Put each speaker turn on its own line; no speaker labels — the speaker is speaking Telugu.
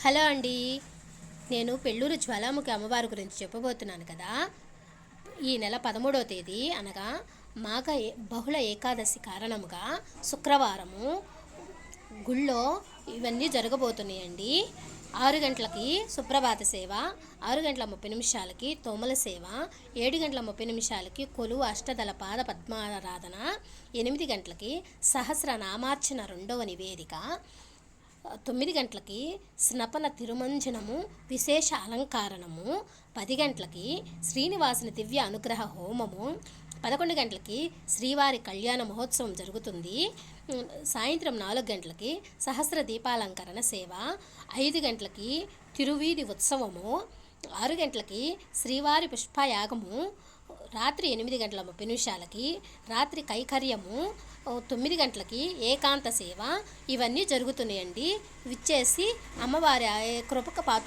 హలో అండి. నేను పెళ్ళూరు జ్వాలాముఖి అమ్మవారి గురించి చెప్పబోతున్నాను కదా. ఈ నెల 13వ తేదీ అనగా బహుళ ఏకాదశి కారణముగా శుక్రవారము గుళ్ళో ఇవన్నీ జరగబోతున్నాయండి. 6 గంటలకి సుప్రభాత సేవ, 6 గంటల 30 నిమిషాలకి తోమల సేవ, 7 గంటల 30 నిమిషాలకి కొలువు అష్టదళ పాద పద్మారాధన, 8 గంటలకి సహస్రనామార్చన రెండవ నివేదిక, 9 గంటలకి స్నపన తిరుమంజనము విశేష అలంకారణము, 10 గంటలకి శ్రీనివాసుని దివ్య అనుగ్రహ హోమము, 11 గంటలకి శ్రీవారి కళ్యాణ మహోత్సవం జరుగుతుంది. సాయంత్రం 4 గంటలకి సహస్ర దీపాలంకరణ సేవ, 5 గంటలకి తిరువీధి ఉత్సవము, 6 గంటలకి శ్రీవారి పుష్పయాగము, రాత్రి 8 గంటల 30 నిమిషాలకి రాత్రి కైకర్యము, 9 గంటలకి ఏకాంత సేవ ఇవన్నీ జరుగుతున్నాయండి. విచ్చేసి అమ్మవారి కృపకు పాత్ర